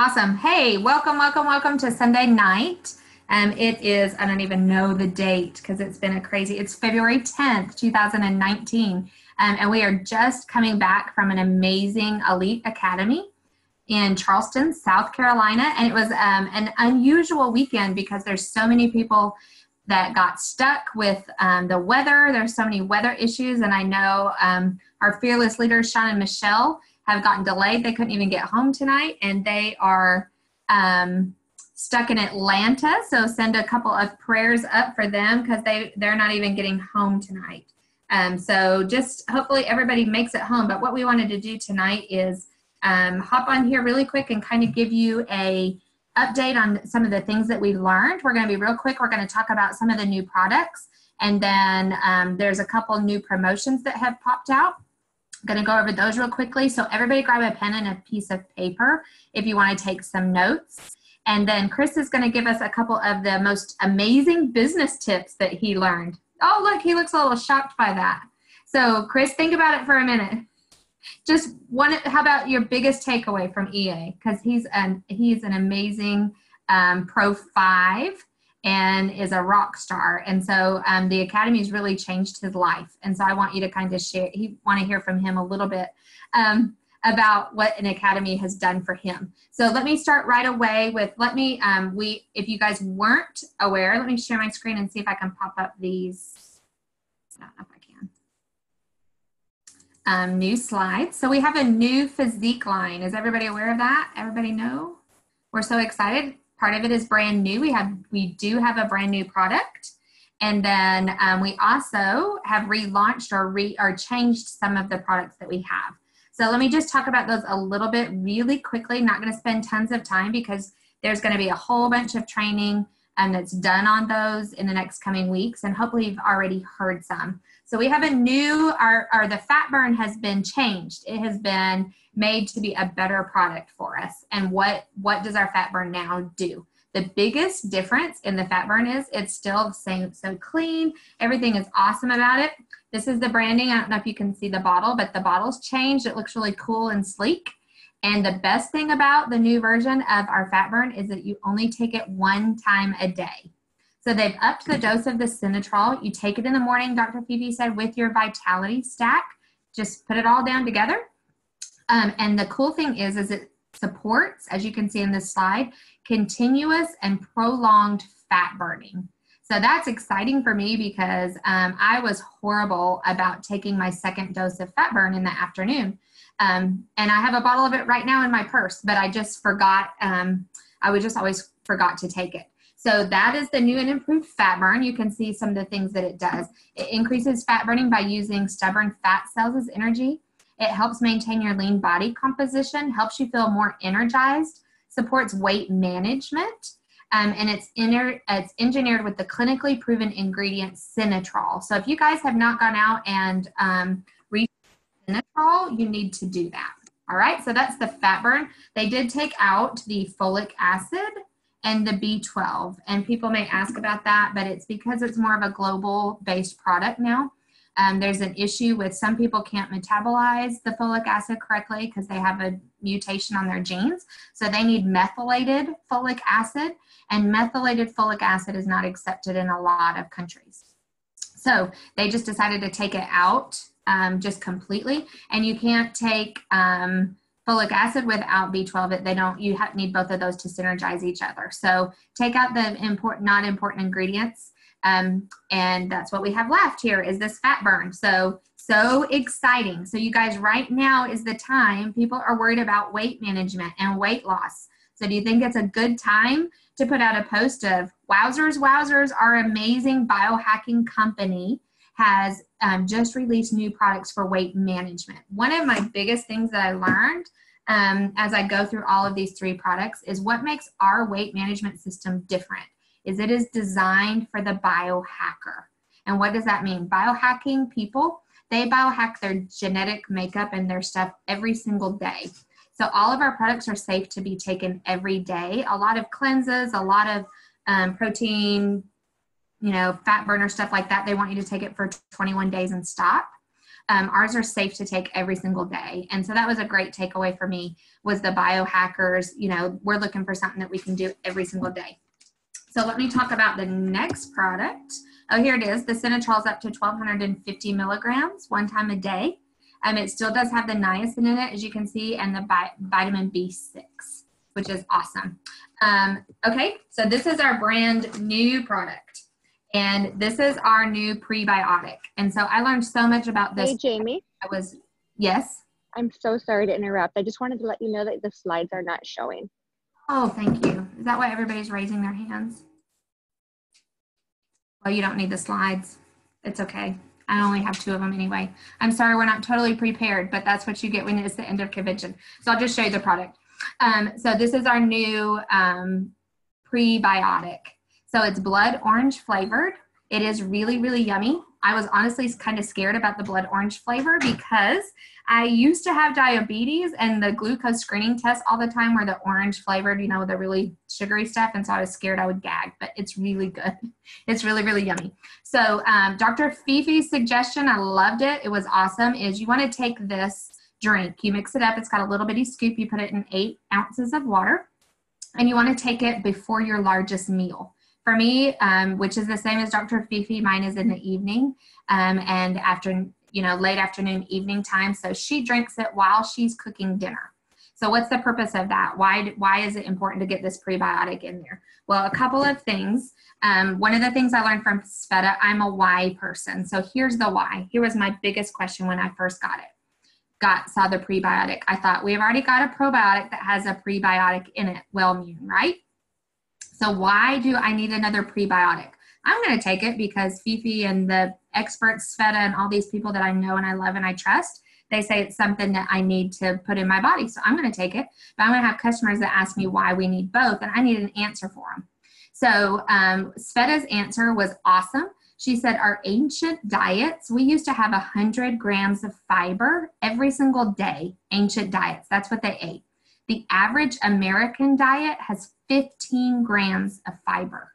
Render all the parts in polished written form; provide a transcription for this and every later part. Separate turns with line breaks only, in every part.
Awesome. Hey, welcome to Sunday night. It is, I don't even know the date because it's been it's February 10th, 2019. And we are just coming back from an amazing elite academy in Charleston, South Carolina. And it was an unusual weekend because there's so many people that got stuck with the weather. There's so many weather issues. And I know our fearless leaders, Sean and Michelle, have gotten delayed. They couldn't even get home tonight, and they are stuck in Atlanta. So send a couple of prayers up for them because they're not even getting home tonight. So just hopefully everybody makes it home. But what we wanted to do tonight is hop on here really quick and kind of give you a update on some of the things that we learned. We're going to be real quick. We're going to talk about some of the new products, and then there's a couple new promotions that have popped out. I'm going to go over those real quickly. So everybody grab a pen and a piece of paper if you want to take some notes. And then Chris is going to give us a couple of the most amazing business tips that he learned. Oh, look, he looks a little shocked by that. So Chris, think about it for a minute. Just how about your biggest takeaway from EA? Because he's an amazing Pro 5 and is a rock star. And so the Academy's really changed his life. And so I want you to kind of want to hear from him a little bit about what an Academy has done for him. So let me start right away with, if you guys weren't aware, let me share my screen and see if I can pop up these. I don't know if I can. New slides. So we have a new physique line. Is everybody aware of that? Everybody know? We're so excited. Part of it is brand new. We do have a brand new product. And then we also have relaunched or changed some of the products that we have. So let me just talk about those a little bit really quickly. Not going to spend tons of time because there's going to be a whole bunch of training that's done on those in the next coming weeks. And hopefully you've already heard some. So we have a new, the fat burn has been changed. It has been made to be a better product for us. And what does our fat burn now do? The biggest difference in the fat burn is it's still the same, so clean. Everything is awesome about it. This is the branding. I don't know if you can see the bottle, but the bottle's changed. It looks really cool and sleek. And the best thing about the new version of our fat burn is that you only take it one time a day. So they've upped the dose of the Cinetrol. You take it in the morning, Dr. Phoebe said, with your Vitality stack. Just put it all down together. And the cool thing is it supports, as you can see in this slide, continuous and prolonged fat burning. So that's exciting for me because I was horrible about taking my second dose of fat burn in the afternoon. And I have a bottle of it right now in my purse, but I just forgot, always forgot to take it. So that is the new and improved fat burn. You can see some of the things that it does. It increases fat burning by using stubborn fat cells as energy. It helps maintain your lean body composition, helps you feel more energized, supports weight management, and it's engineered with the clinically proven ingredient Cinetrol. So if you guys have not gone out and read Cinetrol, you need to do that. All right, so that's the fat burn. They did take out the folic acid and the B12, and people may ask about that, but it's because it's more of a global-based product now. There's an issue with some people can't metabolize the folic acid correctly because they have a mutation on their genes. So they need methylated folic acid, and methylated folic acid is not accepted in a lot of countries. So they just decided to take it out just completely, and you can't take folic acid without B12. You need both of those to synergize each other. So take out the not important ingredients. And that's what we have left here is this fat burn. So exciting. So you guys, right now is the time. People are worried about weight management and weight loss. So do you think it's a good time to put out a post of wowzers, our amazing biohacking company has just released new products for weight management. One of my biggest things that I learned as I go through all of these three products is what makes our weight management system different. It is designed for the biohacker. And what does that mean? Biohacking people, they biohack their genetic makeup and their stuff every single day. So all of our products are safe to be taken every day. A lot of cleanses, a lot of protein, fat burner, stuff like that. They want you to take it for 21 days and stop. ours are safe to take every single day. And so that was a great takeaway for me, was the biohackers. You know, we're looking for something that we can do every single day. So let me talk about the next product. Oh, here it is. The Sinatrol is up to 1,250 milligrams one time a day. It still does have the niacin in it, as you can see, and the vitamin B6, which is awesome. Okay, so this is our brand new product. And this is our new prebiotic. And so I learned so much about this.
Hey, Jamie.
Yes?
I'm so sorry to interrupt. I just wanted to let you know that the slides are not showing.
Oh, thank you. Is that why everybody's raising their hands? Well, you don't need the slides. It's okay. I only have 2 of them anyway. I'm sorry we're not totally prepared, but that's what you get when it's the end of convention. So I'll just show you the product. So this is our new prebiotic. So it's blood orange flavored. It is really, really yummy. I was honestly kind of scared about the blood orange flavor because I used to have diabetes, and the glucose screening tests all the time were the orange flavored, you know, the really sugary stuff. And so I was scared I would gag, but it's really good. It's really, really yummy. So Dr. Fifi's suggestion, I loved it. It was awesome, is you want to take this drink. You mix it up. It's got a little bitty scoop. You put it in 8 ounces of water, and you want to take it before your largest meal. For me, which is the same as Dr. Fifi, mine is in the evening and after, you know, late afternoon, evening time. So she drinks it while she's cooking dinner. So what's the purpose of that? Why is it important to get this prebiotic in there? Well, a couple of things. One of the things I learned from Sveta, I'm a why person. So here's the why. Here was my biggest question when I first got it. Saw the prebiotic. I thought, we've already got a probiotic that has a prebiotic in it, Wellmune, right? So why do I need another prebiotic? I'm going to take it because Fifi and the experts, Sveta, and all these people that I know and I love and I trust, they say it's something that I need to put in my body. So I'm going to take it. But I'm going to have customers that ask me why we need both, and I need an answer for them. So Sveta's answer was awesome. She said our ancient diets, we used to have 100 grams of fiber every single day, ancient diets. That's what they ate. The average American diet has 15 grams of fiber.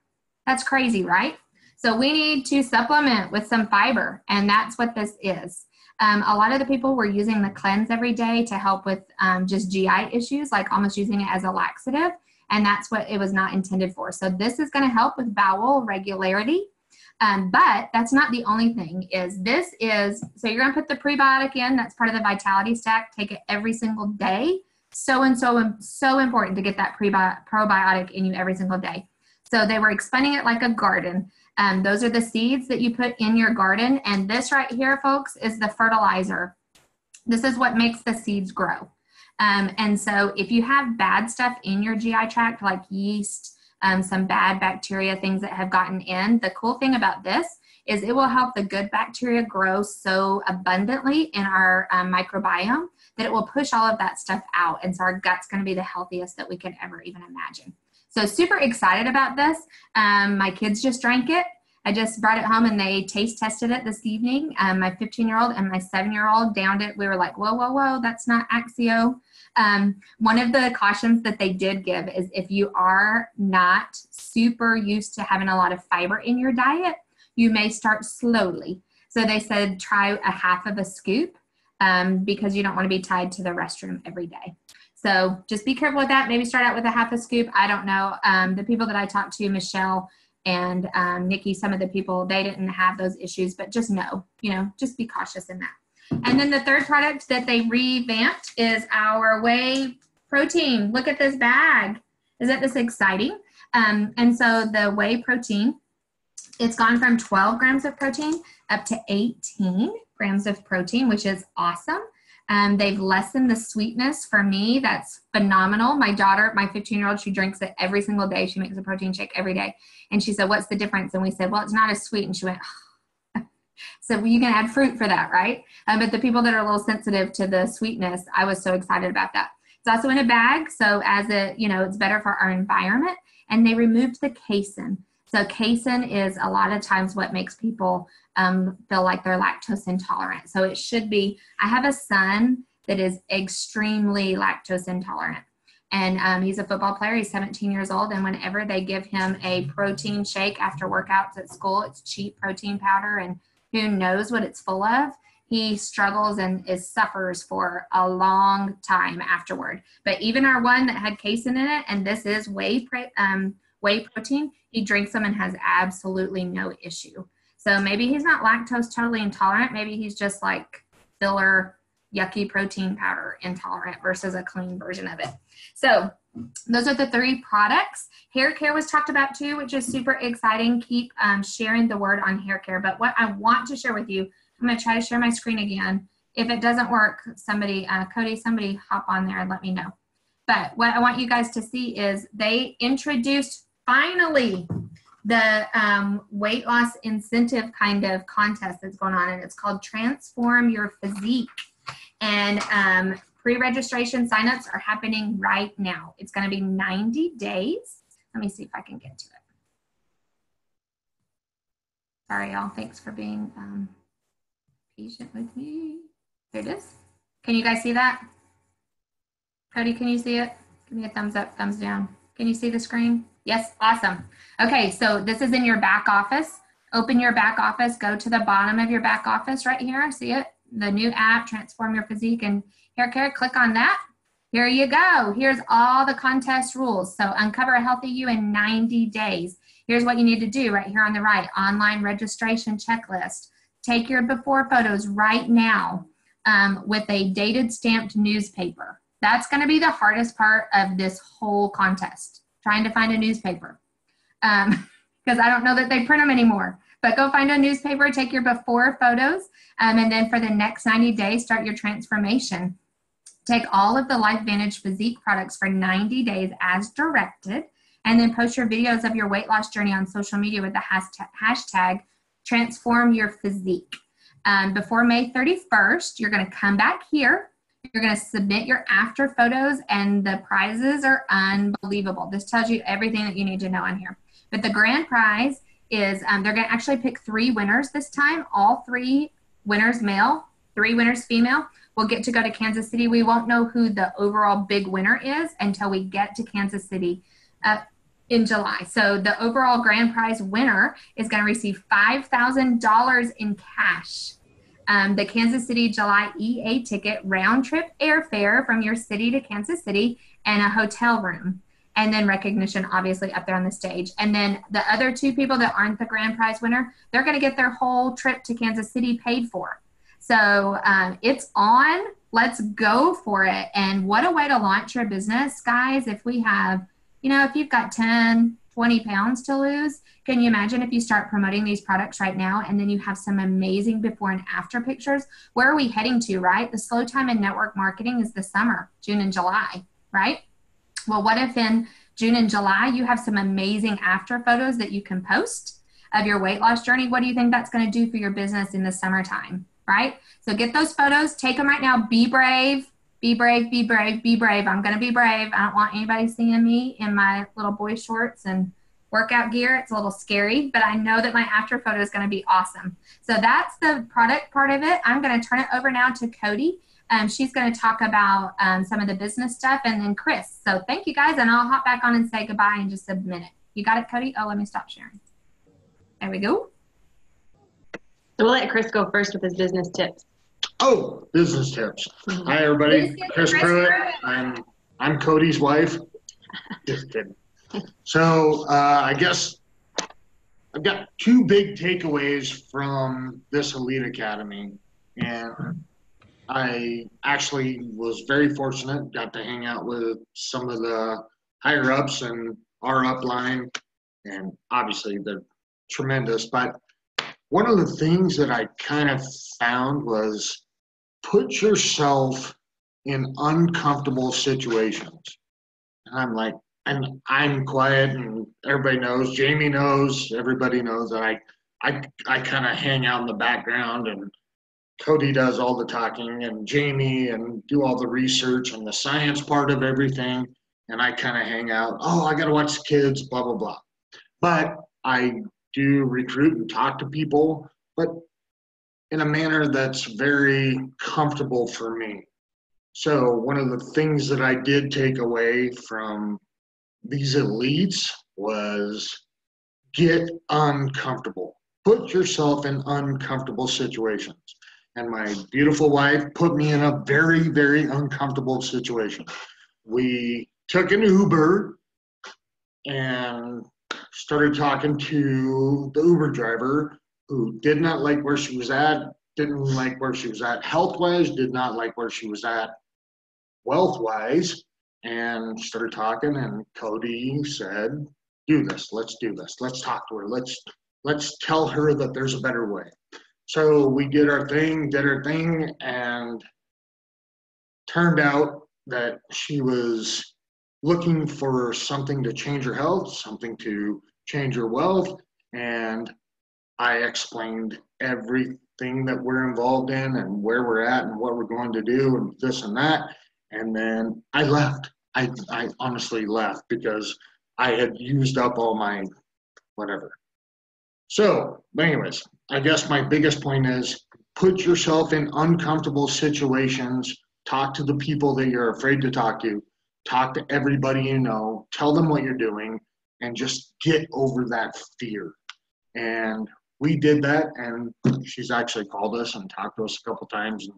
That's crazy, right? So we need to supplement with some fiber, and that's what this is. A lot of the people were using the cleanse every day to help with just GI issues, like almost using it as a laxative, and that's what it was not intended for. So this is going to help with bowel regularity, but that's not the only thing. So you're going to put the prebiotic in. That's part of the vitality stack. Take it every single day. So important to get that probiotic in you every single day. So they were explaining it like a garden. Those are the seeds that you put in your garden. And this right here, folks, is the fertilizer. This is what makes the seeds grow. And so if you have bad stuff in your GI tract, like yeast, some bad bacteria, things that have gotten in, the cool thing about this is it will help the good bacteria grow so abundantly in our microbiome that it will push all of that stuff out. And so our gut's going to be the healthiest that we could ever even imagine. So super excited about this. My kids just drank it. I just brought it home and they taste tested it this evening. My 15-year-old and my 7-year-old downed it. We were like, whoa, whoa, whoa, that's not Axio. One of the cautions that they did give is if you are not super used to having a lot of fiber in your diet, you may start slowly. So they said try a half of a scoop because you don't want to be tied to the restroom every day. So just be careful with that. Maybe start out with a half a scoop. I don't know. The people that I talked to, Michelle and Nikki, some of the people, they didn't have those issues, but just know, just be cautious in that. And then the third product that they revamped is our whey protein. Look at this bag. Isn't this exciting? And so the whey protein, it's gone from 12 grams of protein up to 18 grams of protein, which is awesome. They've lessened the sweetness for me. That's phenomenal. My daughter, my 15-year-old, she drinks it every single day. She makes a protein shake every day. And she said, what's the difference? And we said, well, it's not as sweet. And she went, oh. So you can add fruit for that, right? But the people that are a little sensitive to the sweetness, I was so excited about that. It's also in a bag. So as it's better for our environment. And they removed the casein. So casein is a lot of times what makes people feel like they're lactose intolerant. So it should be, I have a son that is extremely lactose intolerant. And he's a football player. He's 17 years old. And whenever they give him a protein shake after workouts at school, it's cheap protein powder and who knows what it's full of. he struggles and suffers for a long time afterward. But even our one that had casein in it, and this is whey protein, he drinks them and has absolutely no issue. So maybe he's not lactose totally intolerant. Maybe he's just like filler, yucky protein powder intolerant versus a clean version of it. So those are the 3 products. Hair care was talked about too, which is super exciting. Keep sharing the word on hair care. But what I want to share with you, I'm going to try to share my screen again. If it doesn't work, somebody, Cody, somebody hop on there and let me know. But what I want you guys to see is they introduced finally the weight loss incentive kind of contest that's going on, and it's called Transform Your Physique. And pre-registration signups are happening right now. It's going to be 90 days. Let me see if I can get to it. Sorry, y'all. Thanks for being patient with me. There it is. Can you guys see that? Cody, can you see it? Give me a thumbs up, thumbs down. Can you see the screen? Yes, awesome. Okay, so this is in your back office. Open your back office, go to the bottom of your back office right here. See it? The new app, Transform Your Physique and Hair Care. Click on that. Here you go. Here's all the contest rules. So uncover a healthy you in 90 days. Here's what you need to do right here on the right. Online registration checklist. Take your before photos right now with a dated stamped newspaper. That's going to be the hardest part of this whole contest, trying to find a newspaper. Because I don't know that they print them anymore. But go find a newspaper, take your before photos, and then for the next 90 days, start your transformation. Take all of the LifeVantage Physique products for 90 days as directed, and then post your videos of your weight loss journey on social media with the hashtag Transform Your Physique. Before May 31st, you're going to come back here. You're going to submit your after photos, and the prizes are unbelievable. This tells you everything that you need to know on here. But the grand prize is they're going to actually pick 3 winners this time. All 3 winners male, 3 winners female will get to go to Kansas City. We won't know who the overall big winner is until we get to Kansas City in July. So the overall grand prize winner is going to receive $5,000 in cash. The Kansas City July EA ticket, round trip airfare from your city to Kansas City, and a hotel room. And then recognition, obviously, up there on the stage. And then the other 2 people that aren't the grand prize winner, they're going to get their whole trip to Kansas City paid for. So it's on. Let's go for it. And what a way to launch your business, guys. If we have, if you've got 10, 20 pounds to lose, can you imagine if you start promoting these products right now and then you have some amazing before and after pictures? Where are we heading to, right? The slow time in network marketing is the summer, June and July, right? Well, what if in June and July you have some amazing after photos that you can post of your weight loss journey? What do you think that's going to do for your business in the summertime, right? So get those photos, take them right now. Be brave, be brave, be brave, be brave. I'm going to be brave. I don't want anybody seeing me in my little boy shorts and workout gear. It's a little scary, but I know that my after photo is going to be awesome. So that's the product part of it. I'm going to turn it over now to Cody. She's going to talk about some of the business stuff, and then Chris. So thank you, guys, and I'll hop back on and say goodbye in just a minute. You got it, Cody? Oh, let me stop sharing. There we go.
So we'll let Chris go first with his business tips.
Oh, business tips. Hi, everybody. Chris Pruitt. I'm Cody's wife. Just kidding. So I guess I've got 2 big takeaways from this Elite Academy, and I actually was very fortunate, got to hang out with some of the higher ups in our upline, and obviously they're tremendous. But one of the things that I kind of found was put yourself in uncomfortable situations. And I'm like, and I'm quiet, and everybody knows, Jamie knows, everybody knows that I kind of hang out in the background, and Cody does all the talking, and Jamie, and do all the research and the science part of everything, and I kind of hang out. Oh, I got to watch the kids, blah, blah, blah. But I do recruit and talk to people, but in a manner that's very comfortable for me. So one of the things that I did take away from these elites was get uncomfortable. Put yourself in uncomfortable situations. and my beautiful wife put me in a very, very uncomfortable situation. We took an Uber and started talking to the Uber driver, who did not like where she was at, didn't like where she was at health-wise, did not like where she was at wealth-wise, and started talking, and Cody said, do this, let's do this, let's talk to her, let's tell her that there's a better way. So we did our thing, and turned out that she was looking for something to change her health, something to change her wealth, and I explained everything that we're involved in and where we're at and what we're going to do and this and that. And then I left. I honestly left because I had used up all my whatever. So, anyways, I guess my biggest point is put yourself in uncomfortable situations, talk to the people that you're afraid to talk to everybody you know, tell them what you're doing, and just get over that fear. And we did that, and she's actually called us and talked to us a couple times, and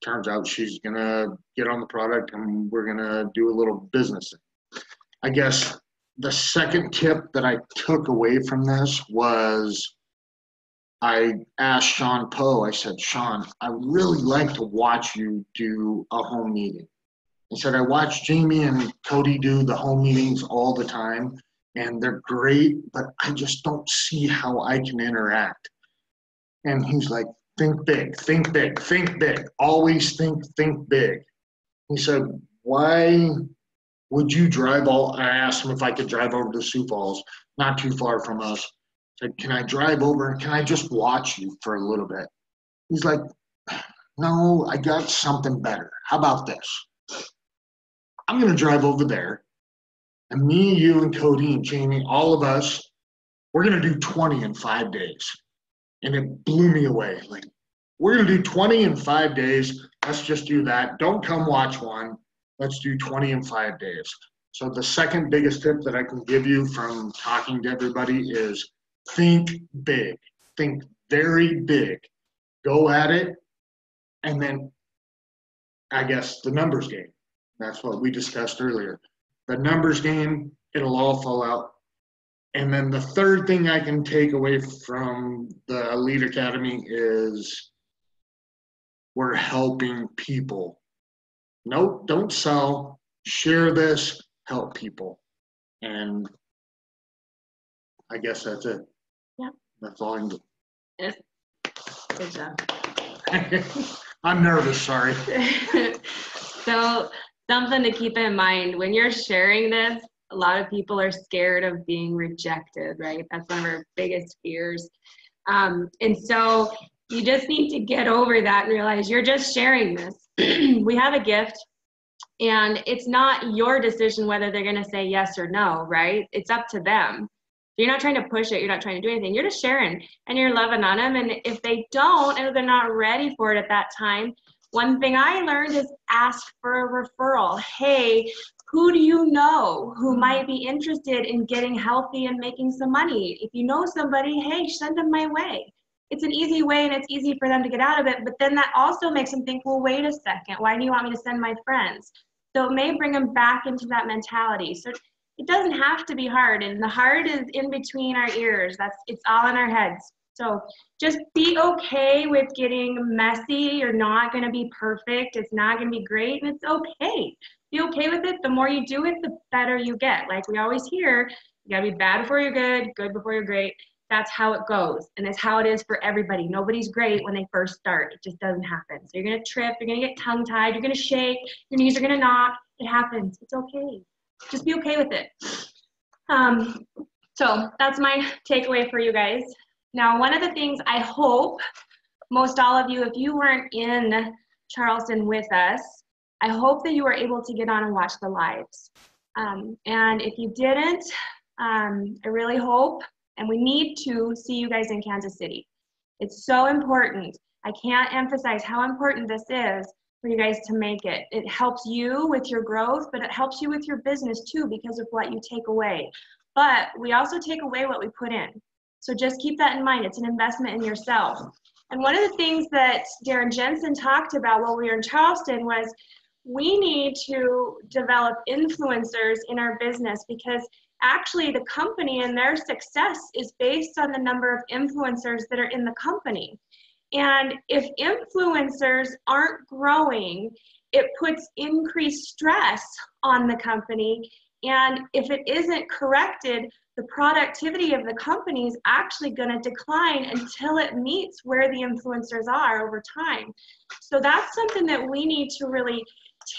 turns out she's gonna get on the product and we're gonna do a little business. I guess the second tip that I took away from this was I asked Sean Poe, I said, Sean, I really like to watch you do a home meeting. I said, I watch Jamie and Cody do the home meetings all the time, and they're great, but I just don't see how I can interact. And he's like, think big, think big, think big. Always think big. He said, why would you drive I asked him if I could drive over to Sioux Falls, not too far from us. I said, can I drive over? Can I just watch you for a little bit? He's like, no, I got something better. How about this? I'm going to drive over there, and me, you, and Cody, and Jamie, all of us, we're going to do 20 in 5 days. And it blew me away. Like, we're going to do 20 in 5 days. Let's just do that. Don't come watch one. Let's do 20 in 5 days. So the second biggest tip that I can give you from talking to everybody is think big. Think very big. Go at it. And then, I guess, the numbers game. That's what we discussed earlier. The numbers game, it'll all fall out. And then the third thing I can take away from the Elite Academy is we're helping people. Nope, don't sell. Share this, help people. And I guess that's it.
Yeah.
That's all I can do.
Yes. Good job.
I'm nervous, sorry.
So something to keep in mind when you're sharing this, a lot of people are scared of being rejected, right? That's one of our biggest fears. And so you just need to get over that and realize you're just sharing this. We have a gift, and it's not your decision whether they're going to say yes or no, right? It's up to them. You're not trying to push it. You're not trying to do anything. You're just sharing, and you're loving on them. And if they don't, and they're not ready for it at that time, one thing I learned is ask for a referral. Hey, who do you know who might be interested in getting healthy and making some money? If you know somebody, hey, send them my way. It's an easy way, and it's easy for them to get out of it. But then that also makes them think, well, wait a second. Why do you want me to send my friends? So it may bring them back into that mentality. So it doesn't have to be hard. And the hard is in between our ears. It's all in our heads. So just be okay with getting messy. You're not going to be perfect. It's not going to be great, and it's okay. Be okay with it. The more you do it, the better you get. Like we always hear, you got to be bad before you're good before you're great. That's how it goes, and it's how it is for everybody. Nobody's great when they first start. It just doesn't happen. So you're going to trip. You're going to get tongue-tied. You're going to shake. Your knees are going to knock. It happens. It's okay. Just be okay with it. So that's my takeaway for you guys. Now, one of the things I hope most all of you, if you weren't in Charleston with us, I hope that you were able to get on and watch the lives. And if you didn't, I really hope, and we need to see you guys in Kansas City. It's so important. I can't emphasize how important this is for you guys to make it. It helps you with your growth, but it helps you with your business too because of what you take away. But we also take away what we put in. So just keep that in mind. It's an investment in yourself. And one of the things that Darren Jensen talked about while we were in Charleston was we need to develop influencers in our business, because actually the company and their success is based on the number of influencers that are in the company. And if influencers aren't growing, it puts increased stress on the company. And if it isn't corrected, the productivity of the company is actually going to decline until it meets where the influencers are over time. So that's something that we need to really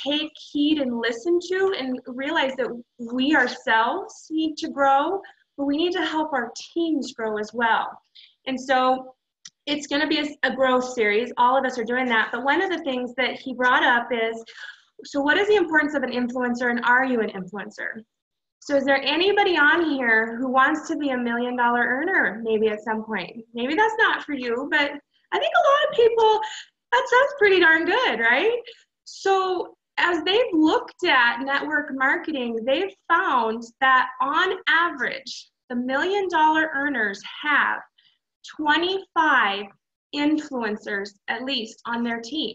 take heed and listen to, and realize that we ourselves need to grow, but we need to help our teams grow as well. And so it's going to be a growth series. All of us are doing that. But one of the things that he brought up is, so what is the importance of an influencer, and are you an influencer? So is there anybody on here who wants to be $1 million earner maybe at some point? Maybe that's not for you, but I think a lot of people, that sounds pretty darn good, right? So as they've looked at network marketing, they've found that on average, the $1 million earners have 25 influencers at least on their team.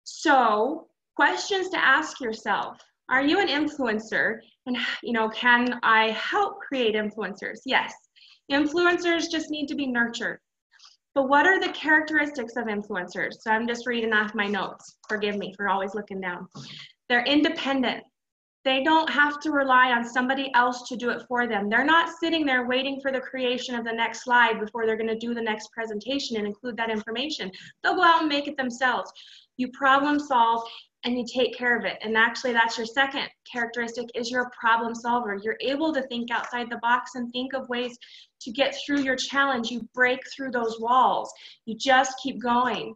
So questions to ask yourself: are you an influencer? And, can I help create influencers? Yes. Influencers just need to be nurtured. But what are the characteristics of influencers? So I'm just reading off my notes. Forgive me for always looking down. They're independent. They don't have to rely on somebody else to do it for them. They're not sitting there waiting for the creation of the next slide before they're going to do the next presentation and include that information. They'll go out and make it themselves. You problem solve and you take care of it. And actually, that's your second characteristic, is you're a problem solver. You're able to think outside the box and think of ways to get through your challenge. You break through those walls. You just keep going.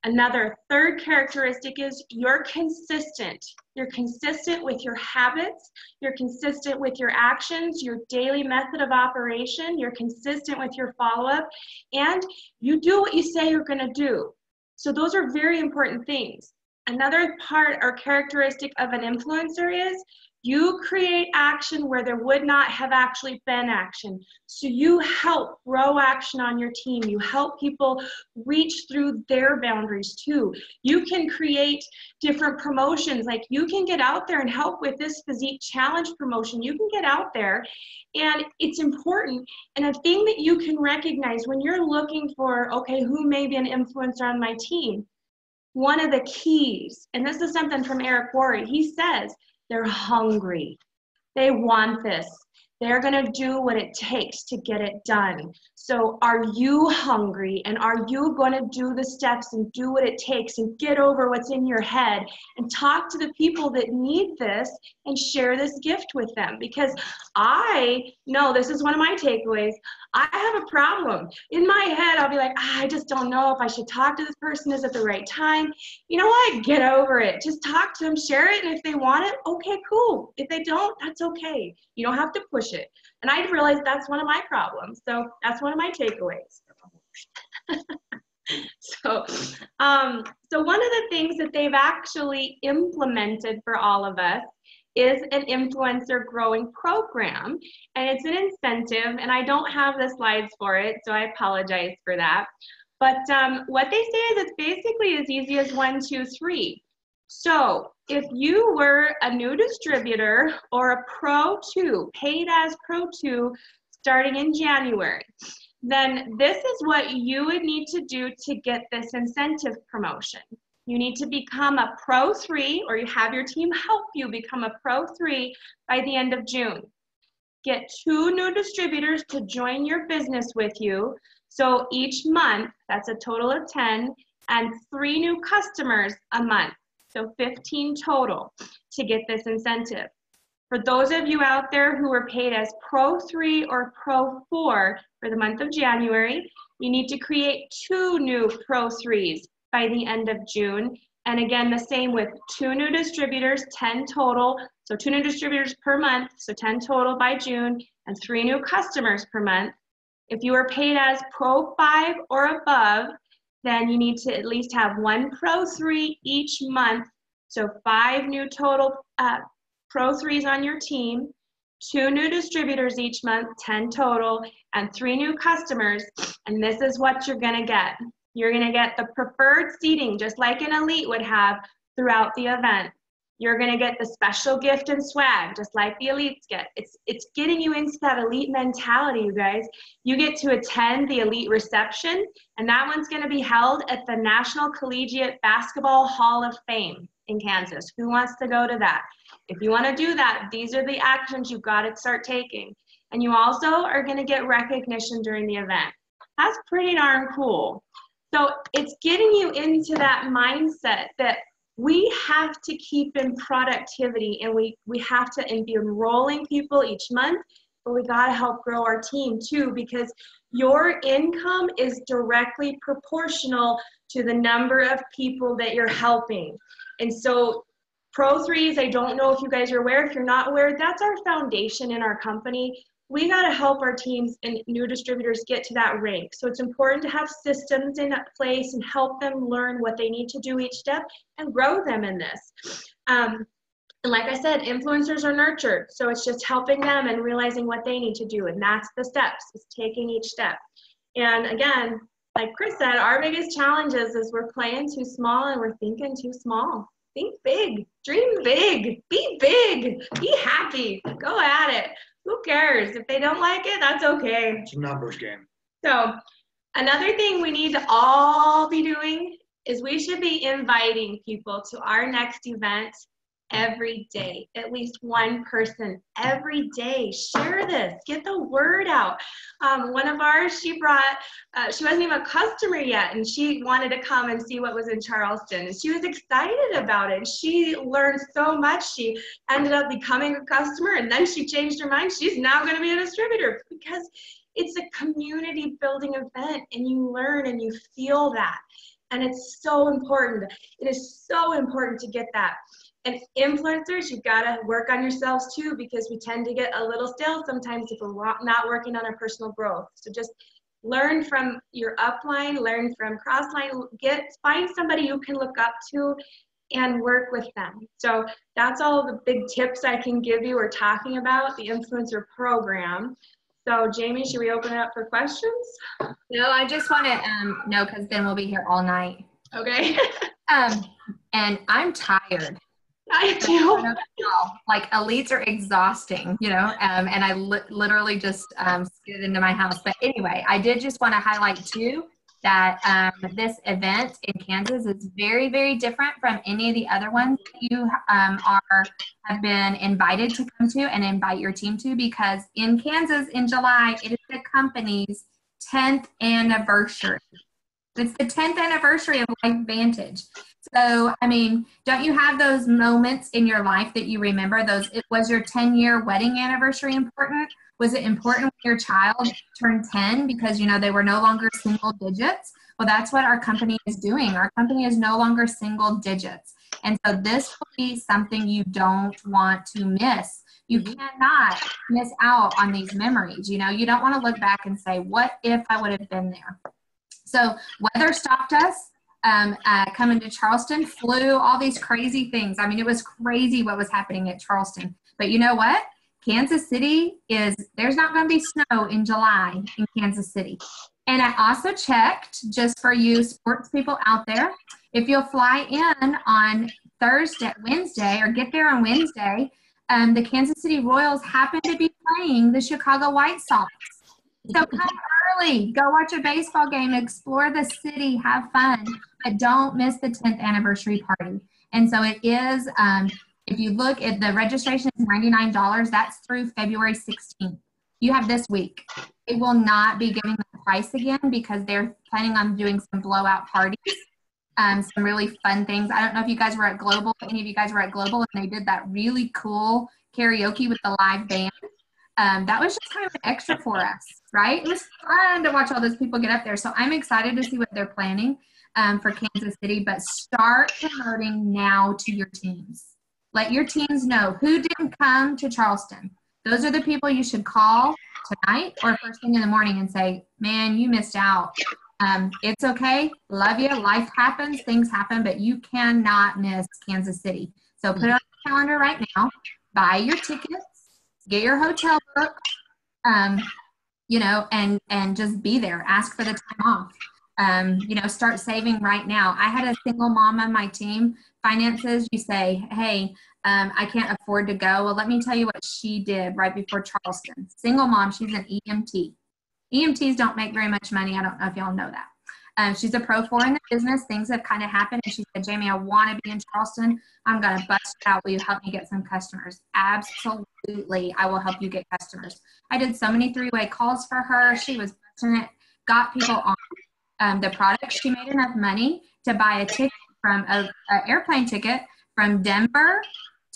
Another third characteristic is you're consistent. You're consistent with your habits. You're consistent with your actions, your daily method of operation. You're consistent with your follow-up. And you do what you say you're going to do. So those are very important things. Another part or characteristic of an influencer is you create action where there would not have actually been action. So you help grow action on your team. You help people reach through their boundaries too. You can create different promotions. Like, you can get out there and help with this physique challenge promotion. You can get out there, and it's important. And a thing that you can recognize when you're looking for, okay, who may be an influencer on my team? One of the keys, and this is something from Eric Worre, he says, they're hungry. They want this. They're going to do what it takes to get it done. So are you hungry, and are you going to do the steps and do what it takes and get over what's in your head and talk to the people that need this and share this gift with them? Because I know, this is one of my takeaways, I have a problem. In my head, I'll be like, I just don't know if I should talk to this person. Is it the right time? You know what? Get over it. Just talk to them, share it, and if they want it, okay, cool. If they don't, that's okay. You don't have to push it. And I realized that's one of my problems. So that's one of my takeaways. So one of the things that they've actually implemented for all of us is an influencer growing program, and it's an incentive, and I don't have the slides for it, so I apologize for that. But what they say is it's basically as easy as 1, 2, 3. So if you were a new distributor or a Pro 2, paid as Pro 2, starting in January, then this is what you would need to do to get this incentive promotion. You need to become a Pro 3, or you have your team help you become a Pro 3 by the end of June. Get 2 new distributors to join your business with you. So each month, that's a total of 10, and 3 new customers a month. So 15 total to get this incentive. For those of you out there who are paid as Pro 3 or Pro 4 for the month of January, you need to create 2 new Pro 3s by the end of June. And again, the same with 2 new distributors, 10 total. So 2 new distributors per month, so 10 total by June, and 3 new customers per month. If you are paid as Pro 5 or above, then you need to at least have 1 Pro 3 each month. So 5 new total Pro 3s on your team, 2 new distributors each month, 10 total, and 3 new customers. And this is what you're gonna get. You're going to get the preferred seating, just like an elite would have throughout the event. You're going to get the special gift and swag, just like the elites get. It's getting you into that elite mentality, you guys. You get to attend the elite reception, and that one's going to be held at the National Collegiate Basketball Hall of Fame in Kansas. Who wants to go to that? If you want to do that, these are the actions you've got to start taking. And you also are going to get recognition during the event. That's pretty darn cool. So it's getting you into that mindset that we have to keep in productivity, and we have to be enrolling people each month, but we got to help grow our team too, because your income is directly proportional to the number of people that you're helping. And so Pro3s, I don't know if you guys are aware. If you're not aware, that's our foundation in our company. We got to help our teams and new distributors get to that rank. So it's important to have systems in place and help them learn what they need to do each step and grow them in this. And like I said, influencers are nurtured. So it's just helping them and realizing what they need to do. And that's the steps, is taking each step. And again, like Chris said, our biggest challenges is we're playing too small and we're thinking too small. Think big, dream big, be big, be happy, go at it. Who cares? If they don't like it, that's okay.
It's a numbers game.
So another thing we need to all be doing is we should be inviting people to our next event every day, at least one person every day. Share this, get the word out. One of ours, she brought, she wasn't even a customer yet, and she wanted to come and see what was in Charleston, and she was excited about it. She learned so much. She ended up becoming a customer, and then she changed her mind. She's now going to be a distributor, because it's a community building event, and you learn and you feel that, and it's so important. It is so important to get that. And influencers, you've got to work on yourselves too, because we tend to get a little stale sometimes if we're not working on our personal growth. So just learn from your upline, learn from crossline, find somebody you can look up to and work with them. So that's all the big tips I can give you or talking about the influencer program. So Jamie, should we open it up for questions?
No, I just want to no, because then we'll be here all night.
Okay.
And I'm tired.
I do.
Like elites are exhausting, you know, and I literally just skidded into my house. But anyway, I did just want to highlight too that this event in Kansas is very, very different from any of the other ones that you have been invited to come to and invite your team to, because in Kansas in July, it is the company's 10th anniversary. It's the 10th anniversary of LifeVantage. So, I mean, don't you have those moments in your life that you remember? Was your 10-year wedding anniversary important? Was it important when your child turned 10 because, you know, they were no longer single digits? Well, that's what our company is doing. Our company is no longer single digits. And so this will be something you don't want to miss. You cannot miss out on these memories. You know, you don't want to look back and say, what if I would have been there? So weather stopped us. Coming to Charleston, flu, all these crazy things. I mean, it was crazy what was happening at Charleston. But you know what? Kansas City there's not going to be snow in July in Kansas City. And I also checked, just for you sports people out there, if you'll fly in on Wednesday, or get there on Wednesday, the Kansas City Royals happen to be playing the Chicago White Sox. So come early, go watch a baseball game, explore the city, have fun, but don't miss the 10th anniversary party. And so it is, if you look at the registration, is $99. That's through February 16th. You have this week. It will not be giving the price again because they're planning on doing some blowout parties, some really fun things. I don't know if you guys were at Global, any of you guys were at Global, and they did that really cool karaoke with the live band. That was just kind of an extra for us, right? It was fun to watch all those people get up there. So I'm excited to see what they're planning for Kansas City, but start promoting now to your teams. Let your teams know who didn't come to Charleston. Those are the people you should call tonight or first thing in the morning and say, man, you missed out. It's okay. Love you. Life happens. Things happen, but you cannot miss Kansas City. So put it on the calendar right now. Buy your tickets. Get your hotel booked, you know, and just be there. Ask for the time off. Start saving right now. I had a single mom on my team, finances. You say, hey, I can't afford to go. Well, let me tell you what she did right before Charleston. Single mom, she's an EMT. EMTs don't make very much money. I don't know if y'all know that. She's a pro 4 in the business. Things have kind of happened. And she said, Jamie, I want to be in Charleston. I'm going to bust it out. Will you help me get some customers? Absolutely. I will help you get customers. I did so many 3-way calls for her. She was busting it, got people on the product. She made enough money to buy a ticket from an airplane ticket from Denver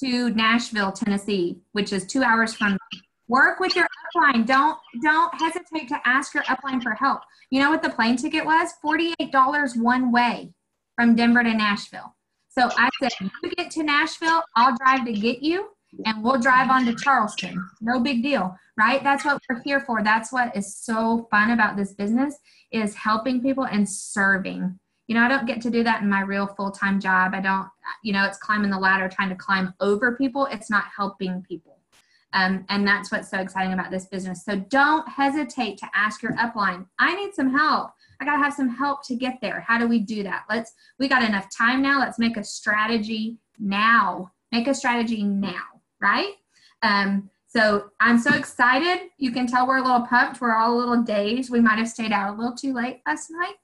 to Nashville, Tennessee, which is 2 hours from me. Work with your upline. Don't hesitate to ask your upline for help. You know what the plane ticket was? $48 one way from Denver to Nashville. So I said, you get to Nashville, I'll drive to get you, and we'll drive on to Charleston. No big deal, right? That's what we're here for. That's what is so fun about this business, is helping people and serving. I don't get to do that in my real full-time job. I don't, it's climbing the ladder, trying to climb over people. It's not helping people. And that's what's so exciting about this business. So don't hesitate to ask your upline, I need some help. I got to have some help to get there. How do we do that? We got enough time now. Let's make a strategy now. Make a strategy now, right? So I'm so excited. You can tell we're a little pumped. We're all a little dazed. We might have stayed out a little too late last night.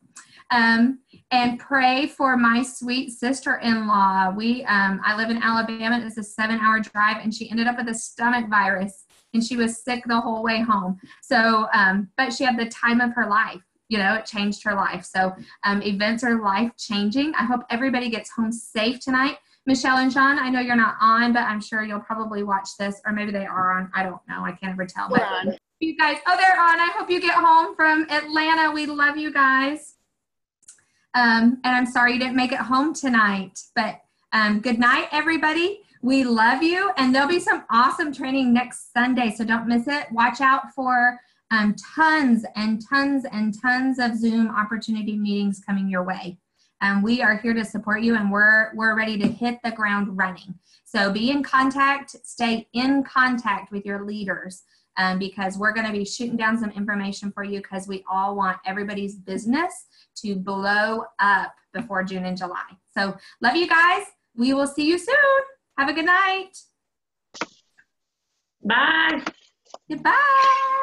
And pray for my sweet sister-in-law. I live in Alabama. It's a 7-hour drive, and she ended up with a stomach virus, and she was sick the whole way home. So, but she had the time of her life. It changed her life. So events are life-changing. I hope everybody gets home safe tonight. Michelle and Sean, I know you're not on, but I'm sure you'll probably watch this, or maybe they are on. I don't know. I can't ever tell.
We're on.
You guys, they're on. I hope you get home from Atlanta. We love you guys. And I'm sorry you didn't make it home tonight, but good night, everybody. We love you, and there'll be some awesome training next Sunday, so don't miss it. Watch out for tons and tons and tons of Zoom opportunity meetings coming your way. We are here to support you, and we're ready to hit the ground running. So be in contact, stay in contact with your leaders, because we're going to be shooting down some information for you, because we all want everybody's business to blow up before June and July. So love you guys. We will see you soon. Have a good night.
Bye.
Goodbye.